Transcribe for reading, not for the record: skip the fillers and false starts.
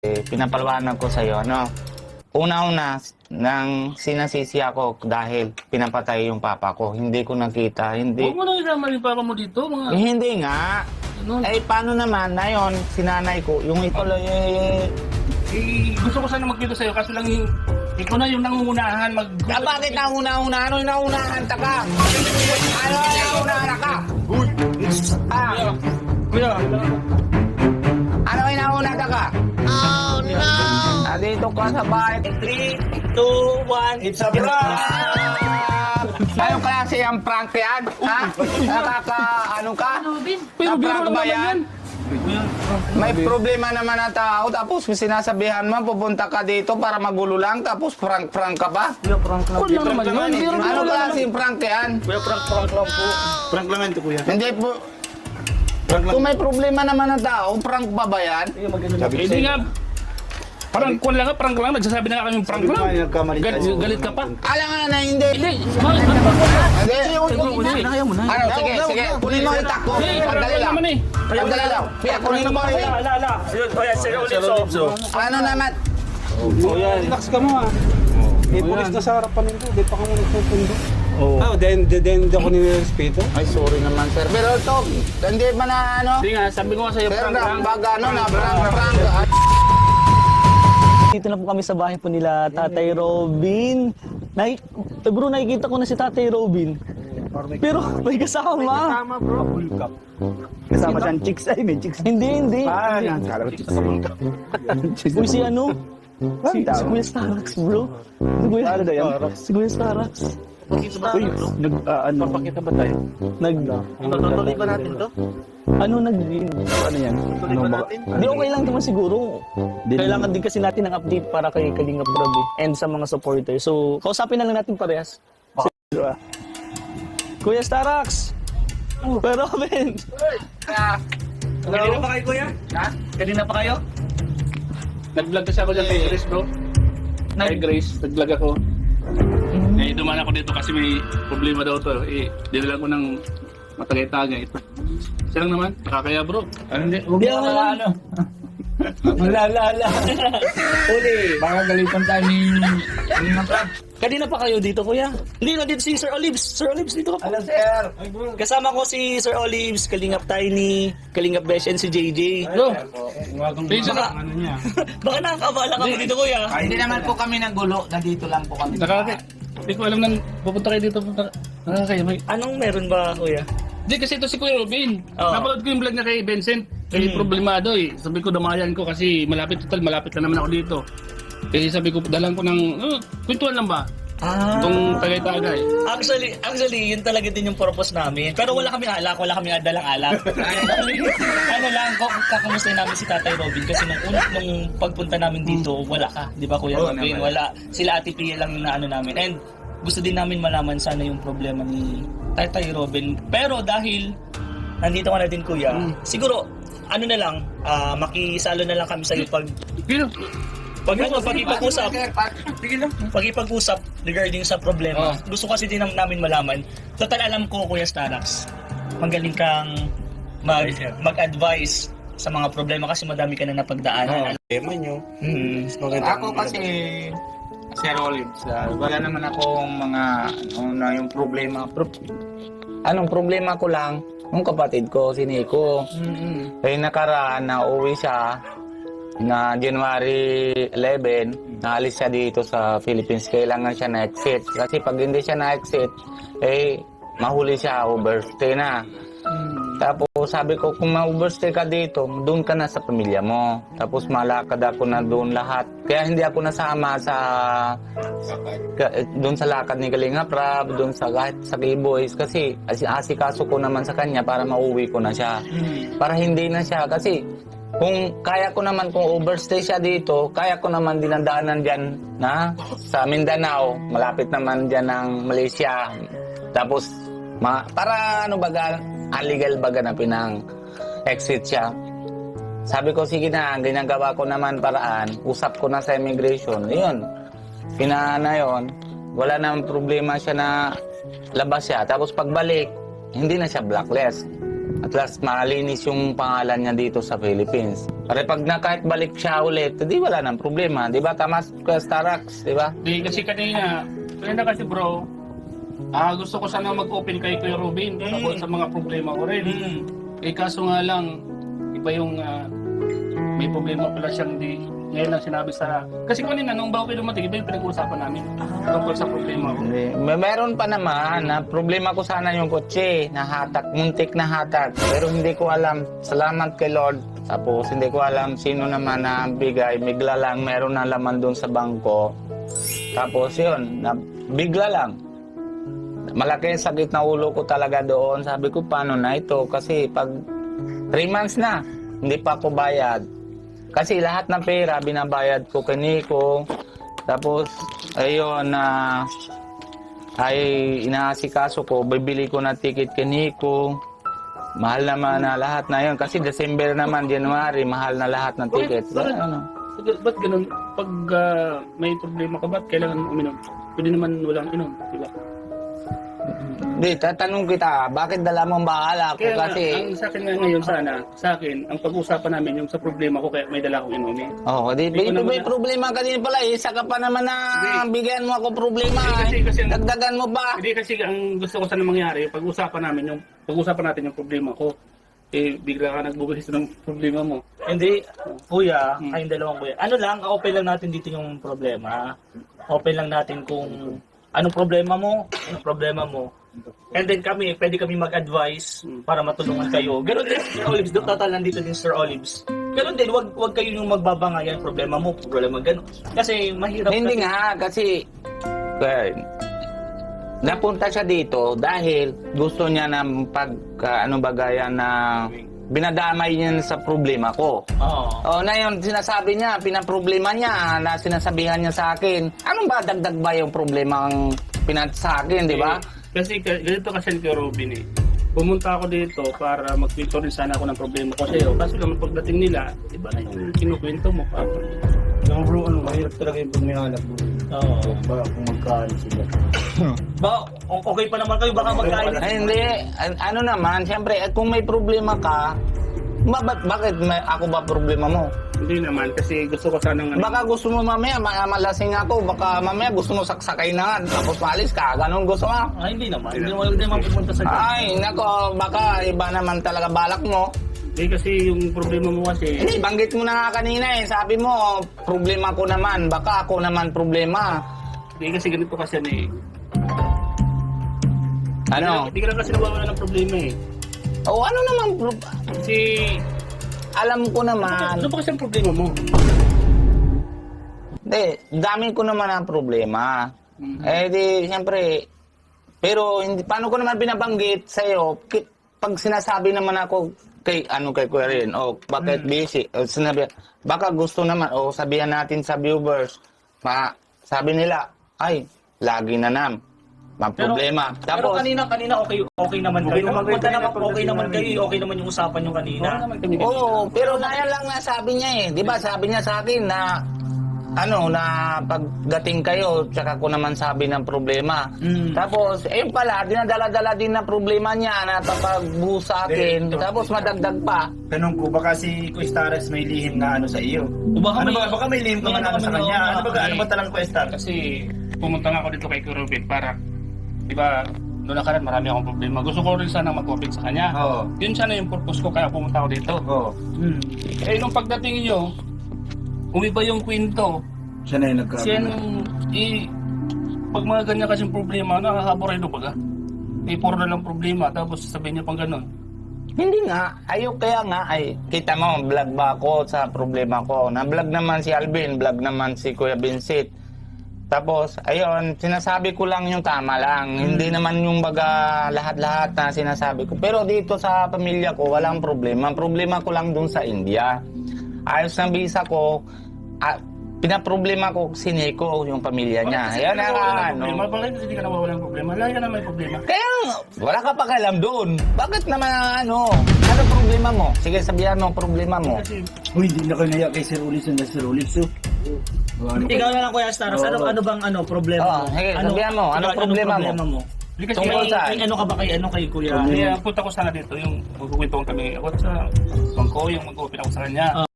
pinapaliwanag ko sa'yo, ano? Una-una, nang sinasisi ako dahil pinapatay yung papa ko. Hindi ko nakita, hindi. Huwag mo na ilaman yung papa mo dito, mga... Hindi nga. Ano? Eh, paano naman na yun, sinanay ko, yung ito, Gusto ko sana magkita sa'yo, kaso lang yung... Ikaw na yung nangungunahan mag... bakit nauna-una? Ano yung nauna-unahan ka? Ano yung nauna-unahan ka? Kuya, Ano yung nauna ka? Oh, no! Dito ka sa bahay. 3, 2, 1, it's a prank! Anong klase ang prank yan? Ha? Ano ka? Na-prank ba yan? May problema naman ang tao, tapos sinasabihan mo, pupunta ka dito para magulo lang, tapos prank-prank ka ba? Kuya, lang naman yun. Ano klase yung prank yan? Kuya, prank lang po. Prank lang ito, kuya. Hindi po. Kung may problema naman ang tao, prank ba ba yan? Hindi nga. Prank lang. Nagsasabi na nga kami prank lang. Galit ka pa. Alam nga na hindi. Hindi. Hindi. Ano, sige. Kunin mo yung takbo. Sandali lang. Sandali lang. Pia, kunin mo yung... Ano naman? Relax ka mo ah. May pulis na sa harapan nito, di pa ka mo nagpupundo. Then ako nirespeto. Ay, sorry naman, sir. Pero ito, hindi ba na ano? Hindi nga, sabi ko nga sa'yo Sir, prank lang. baga ano na, prank. Dito na po kami sa bahay po nila Tatay Robin. Bro, nakikita ko na si Tatay Robin. Pero may kasama. Tama bro, full cup. Kasama siyang chicks ay, may chicks. Hindi. Ah, yan. Kala ko chicks sa full cup. Uy, si ano? Si Kuya Starax, bro. Ano daw yan? Si Kuya Starax. Uy, papakita ba tayo? Tutuloy ba natin to? Ano Ano yan? Di okay lang naman siguro. Kailangan din kasi natin ng update para kay Kalingap Rob and sa mga supporters. So, kausapin na lang natin parehas. Kuya Starax! Kuya Robin! Kanina pa kayo, kuya? Ha? Kanina pa kayo? Nag-vlog kasi ako dyan kay Grace, bro. Kay Grace, nag-vlog ako. Eh, dumaan ako dito kasi may problema daw to. Eh, dinala ko ng matagay-tagay. Siya lang naman, nakakaya, bro. Ano hindi? Huwag mo ano. Malala. Uli, baka galitan tayo ni Prank. Kanina pa kayo dito, kuya? Hindi na dito si Sir Olives. Sir Olives, dito ka po. Hello, sir. Kasama ko si Sir Olives, Kalingap Tiny, Kalingap Besh, and si JJ. Bro, pinsa ka. Baka nakakabala kami dito, kuya. Hindi naman po kami nagulo, nandito lang po kami. Nakakaya. Hindi ko alam nang pupunta kayo dito. Nakakaya. Anong meron ba, kuya? Hindi kasi ito si Kuya Robin. Oo. Napanood ko yung vlog niya kay Vincent. Kay problemado eh. Sabi ko damayan ko kasi malapit lang naman ako dito. Kasi sabi ko dalang ko ng kwentuhan lang ba? Itong tagay-tagay. Actually, yun talaga din yung purpose namin. Pero wala kami alak, wala kami dalang alak. Ano lang, kakamusta namin si Tatay Robin kasi nung pagpunta namin dito, wala ka. Di ba, Kuya Robin? Wala. Sila Ate Pia lang yung naano namin. And gusto din namin malaman sana yung problema ni Tatay Robin. Pero dahil nandito ka na din, Kuya, siguro, ano na lang, makisalo na lang kami sa'yo pag-ipag-usap regarding sa problema. Gusto kasi din namin malaman. Total alam ko, Kuya Starax, magaling kang mag-advise sa mga problema kasi madami ka na napagdaanan. Tema nyo. Ako kasi, Sir Olives, wala naman akong mga, yung problema. Anong problema ko lang, yung kapatid ko, si Nico. Eh, nakaraan, nauwi siya na January 11, naalis siya dito sa Philippines. Kailangan siya na-exit. Kasi pag hindi siya na-exit, eh, mahuli siya, overstay na. Tapos sabi ko, kung ma-overstay ka dito, doon ka na sa pamilya mo. Tapos malakad ako na doon lahat. Kaya hindi ako nasama sa doon sa lakad ni Kalingap Rob, doon sa kahit sa K-Boys. Kasi asikaso ko naman sa kanya para mauwi ko na siya. Para hindi na siya. Kasi kung kaya ko naman, kung overstay siya dito, kaya ko naman dinadaanan dyan na sa Mindanao. Malapit naman dyan ng Malaysia. Tapos para ano baga, illegal baga na pinang exit siya. Sabi ko, sige na, ginagawa ko naman paraan. Usap ko na sa immigration. Yun, pinana yun. Wala namang problema siya na labas siya. Tapos pagbalik, hindi na siya blacklist. At last, malinis yung pangalan niya dito sa Philippines. Para pag kahit balik siya ulit, di wala nang problema. Di ba? Tama ka, Starax, di ba? Di, kasi kanina kasi bro, gusto ko sana mag-open kay Kuya Robin tungkol sa mga problema ko rin. Kaso nga lang, iba yung may problema pala siyang ngayon lang sinabi sa... Kasi kanina, nung bago kayo dumating, iba yung pinag-uusapan namin tungkol sa problema ko. Meron pa naman na problema ko sana yung kotse, nahatak, muntik na hatak. Pero hindi ko alam, salamat kay Lord. Tapos hindi ko alam sino naman na bigay, bigla lang meron na laman doon sa bangko. Tapos yun, bigla lang. Malaki yung sakit na ulo ko talaga doon. Sabi ko, paano na ito? Kasi pag 3 months na, hindi pa ako bayad. Kasi lahat ng pera, binabayad ko kay Nico. Tapos, ayun, ay inaasikaso ko, bibili ko na ticket kay Nico. Mahal naman na lahat na yun. Kasi December naman, January, mahal na lahat ng ticket. Ba't ganun? Pag may problema ka, ba't kailangan uminom? Pwede naman walang inom, di ba? Di, tatanong kita, bakit dala mong bahala ko? Kaya Kasi... ang sa akin nga ngayon sana, sa akin, ang pag-usapan namin yung sa problema ko, kaya may dala akong inumin. Oo, may problema ka din pala. Isa ka pa naman na bigyan mo ako problema. Kasi Dagdagan mo pa. Hindi kasi ang gusto ko sana mangyari, pag-usapan natin yung problema ko. Bigla ka nagbubuhis ng problema mo. Hindi, kuya, kayong dalawang kuya. Ano lang, open lang natin dito yung problema. Open lang natin kung anong problema mo. And then pwede kami mag-advise para matulungan kayo. Ganon din, Sir Olives, total nandito din Sir Olives. Ganon din, wag kayo yung magbabangayan, problema mo, problema ganon. Kasi mahirap. Hindi nga, kasi napunta siya dito dahil gusto niya ng na binadamay niya sa problema ko. Oo. Na yun, sinasabi niya, pinaproblema niya, na sinasabihan niya sa akin. Anong ba, dagdag ba yung problema ang sa akin, di ba? Kasi ganito kasi kay Robin Pumunta ako dito para magkwento rin sana ako ng problema ko sa'yo. Kasi naman pagdating nila, iba na yung kinukwento mo pa. Yung bro, mahirap talaga yung pag may anak bro. Oo. Baka kung magkaan sila. Okay pa naman kayo, baka magkain. Hindi, ano naman, siyempre, kung may problema ka, bakit ako ba problema mo? Hindi naman, kasi gusto ko sanang... Baka gusto mo mamaya, malasing ako, baka mamaya gusto mo saksakay na nga, tapos maalis ka, ganun gusto mo? Hindi naman, hindi naman pupunta sa Ay, nako, baka iba naman talaga balak mo. Hindi kasi yung problema mo kasi... Hindi, banggit mo na nga kanina sabi mo, problema ko naman, baka ako naman problema. Hindi kasi ganito kasi Ano? Hindi ka lang kasi nawawala ng problema Ano naman, Kasi... alam ko naman. Ano ba kasi ang problema mo? Hindi, dami ko naman ang problema. Di, siyempre, pero hindi, paano ko naman binabanggit sa'yo, pag sinasabi naman ako kay Kuya Rin, bakit busy, sinabi, baka gusto naman, sabihan natin sa viewers, sabi nila, ay, lagi na problema. Pero kanina okay naman kayo. Okay naman kayo, okay naman yung usapan nyo kanina. Pero na yan lang na sabi niya 'Di ba? Sabi niya sa akin na na pagdating kayo, tsaka ko naman sabi ng problema. Tapos, pala, dinadala-dala din na problema niya na papagbuhos sa akin. Tapos madagdag pa. Tanong ko, baka si Kuya Stares may lihim na sa iyo? Baka may lihim ka man sa kanya? Ano ba talang Kuya Stares? Kasi pumunta nga ako dito kay Kuya Robin para, di ba, noong nakaraan marami akong problema. Gusto ko rin sana mag-open sa kanya. Yun sana yung purpose ko kaya pumunta ako dito. Nung pagdating niyo, umiba yung kwento. Siya na yung nagkakaroon. Siya pag mga ganyan kasing problema, nakakaboreno baga. Puro na lang problema, tapos sabihin niya pang ganun. Hindi nga. Kaya nga, kita mo, vlog ba ako sa problema ko? Na-vlog naman si Alvin, vlog naman si Kuya Vincent. Tapos, ayun, sinasabi ko lang yung tama lang. Hindi naman yung baga lahat-lahat na sinasabi ko. Pero dito sa pamilya ko, walang problema. Ang problema ko lang dun sa India. Ayos ng visa ko, pinaproblema ko si Nico, yung pamilya niya. Ayan na Bakit hindi ka nawawala ng problema? Lagi ka na may problema. Kaya, wala ka pa kailam doon. Bakit naman ano problema mo? Sige, sabihan mo ang problema mo. Hindi na kayo naya kay Sir Ulis and Sir Ulis. Ikaw na lang Kuya Staros, ano bang problema mo? Sige, sabihan mo, ano problema mo? Hindi kasi Tungkol Kay, saan? kay ano ka ba kay Kuya? kaya punta ko sana dito yung magkukwento kami. Ako sa bangko, yung mag-open ako sa kanya.